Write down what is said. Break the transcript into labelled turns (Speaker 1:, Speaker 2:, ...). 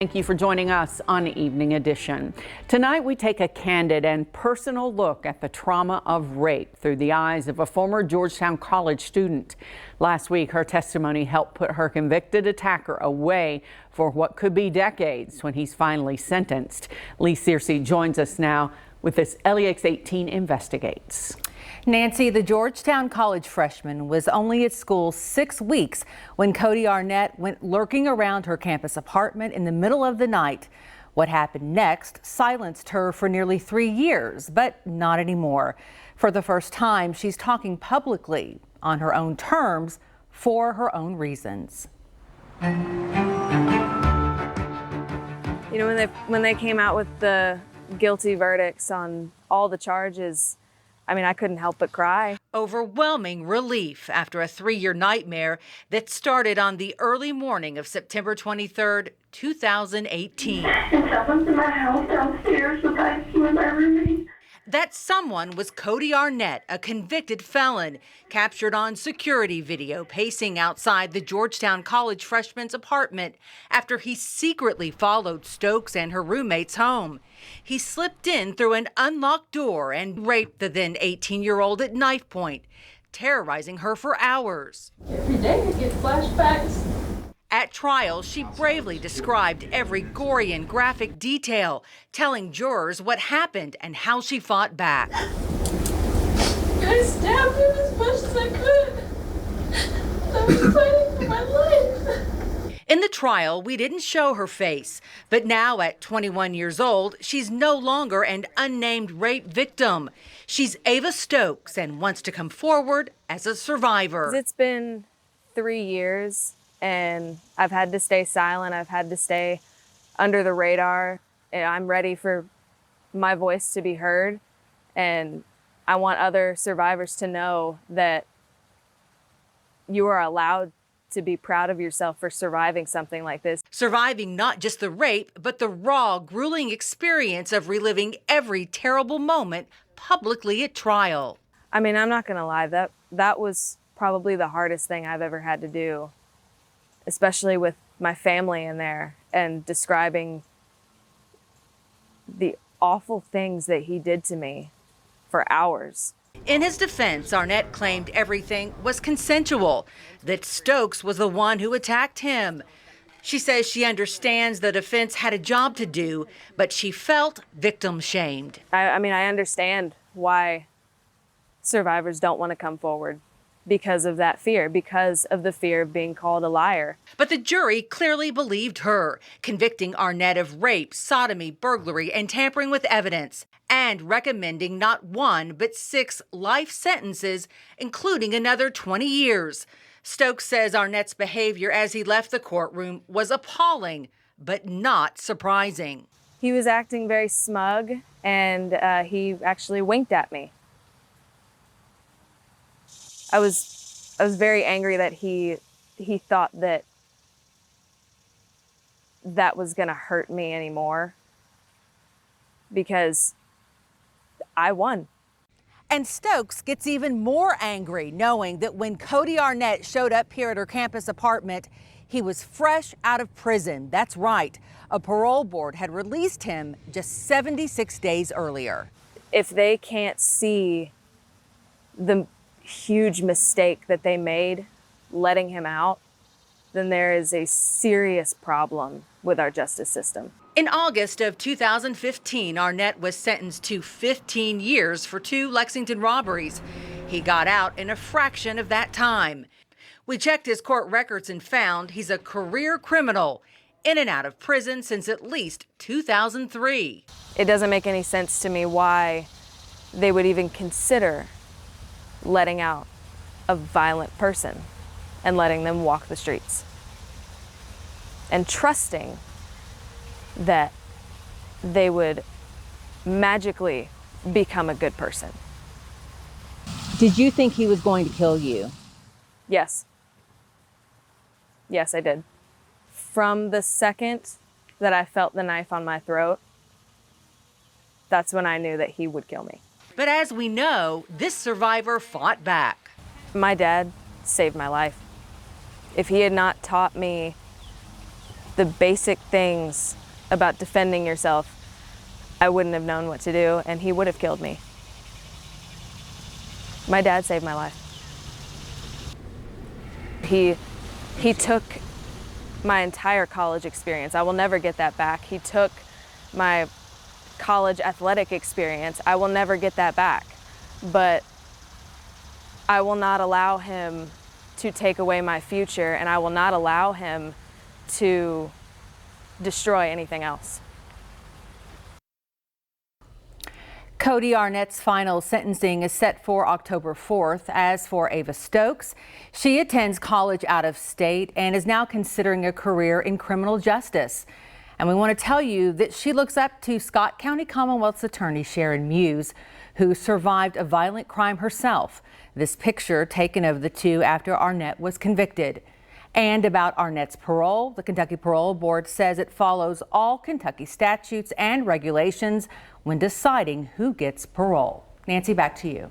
Speaker 1: Thank you for joining us on Evening Edition. Tonight we take a candid and personal look at the trauma of rape through the eyes of a former Georgetown College student. Last week, her testimony helped put her convicted attacker away for what could be decades when he's finally sentenced. Lee Searcy joins us now with this LEX 18 Investigates.
Speaker 2: Nancy, the Georgetown College freshman was only at school 6 weeks when Cody Arnett went lurking around her campus apartment in the middle of the night. What happened next silenced her for nearly 3 years, but not anymore. For the first time, she's talking publicly on her own terms for her own reasons.
Speaker 3: You know, when they came out with the guilty verdicts on all the charges, I mean, I couldn't help but cry.
Speaker 2: Overwhelming relief after a 3-year nightmare that started on the early morning of September 23rd, 2018.
Speaker 4: And someone's in my house downstairs with my roommate.
Speaker 2: That someone was Cody Arnett, a convicted felon, captured on security video pacing outside the Georgetown College freshman's apartment after he secretly followed Stokes and her roommates home. He slipped in through an unlocked door and raped the then 18-year-old at knife point, terrorizing her for hours.
Speaker 4: Every day I get flashbacks.
Speaker 2: At trial, she bravely described every gory and graphic detail, telling jurors what happened and how she fought back.
Speaker 4: I stabbed him as much as I could. I was fighting for my life.
Speaker 2: In the trial, we didn't show her face, but now at 21 years old, she's no longer an unnamed rape victim. She's Ava Stokes and wants to come forward as a survivor.
Speaker 3: It's been 3 years. And I've had to stay silent. I've had to stay under the radar. And I'm ready for my voice to be heard. And I want other survivors to know that you are allowed to be proud of yourself for surviving something like this.
Speaker 2: Surviving not just the rape, but the raw, grueling experience of reliving every terrible moment publicly at trial.
Speaker 3: I mean, I'm not gonna lie, that was probably the hardest thing I've ever had to do, especially with my family in there and describing the awful things that he did to me for hours.
Speaker 2: In his defense, Arnett claimed everything was consensual, that Stokes was the one who attacked him. She says she understands the defense had a job to do, but she felt victim shamed.
Speaker 3: I mean, I understand why survivors don't want to come forward. Because of that fear, because of the fear of being called a liar.
Speaker 2: But the jury clearly believed her, convicting Arnett of rape, sodomy, burglary, and tampering with evidence, and recommending not 1, but 6 life sentences, including another 20 years. Stokes says Arnett's behavior as he left the courtroom was appalling, but not surprising.
Speaker 3: He was acting very smug, and he actually winked at me. I was very angry that he thought that was gonna hurt me anymore, because I won.
Speaker 2: And Stokes gets even more angry knowing that when Cody Arnett showed up here at her campus apartment, he was fresh out of prison. That's right, a parole board had released him just 76 days earlier.
Speaker 3: If they can't see the huge mistake that they made letting him out, then there is a serious problem with our justice system.
Speaker 2: In August of 2015, Arnett was sentenced to 15 years for 2 Lexington robberies. He got out in a fraction of that time. We checked his court records and found he's a career criminal, in and out of prison since at least 2003.
Speaker 3: It doesn't make any sense to me why they would even consider letting out a violent person and letting them walk the streets and trusting that they would magically become a good person.
Speaker 2: Did you think he was going to kill you?
Speaker 3: Yes. Yes, I did. From the second that I felt the knife on my throat, that's when I knew that he would kill me.
Speaker 2: But as we know, this survivor fought back.
Speaker 3: My dad saved my life. If he had not taught me the basic things about defending yourself, I wouldn't have known what to do, and he would have killed me. My dad saved my life. He took my entire college experience. I will never get that back. He took my college athletic experience. I will never get that back. But I will not allow him to take away my future, and I will not allow him to destroy anything else.
Speaker 1: Cody Arnett's final sentencing is set for October 4th. As for Ava Stokes, she attends college out of state and is now considering a career in criminal justice. And we want to tell you that she looks up to Scott County Commonwealth's attorney Sharon Muse, who survived a violent crime herself. This picture taken of the two after Arnett was convicted. And about Arnett's parole, the Kentucky Parole Board says it follows all Kentucky statutes and regulations when deciding who gets parole. Nancy, back to you.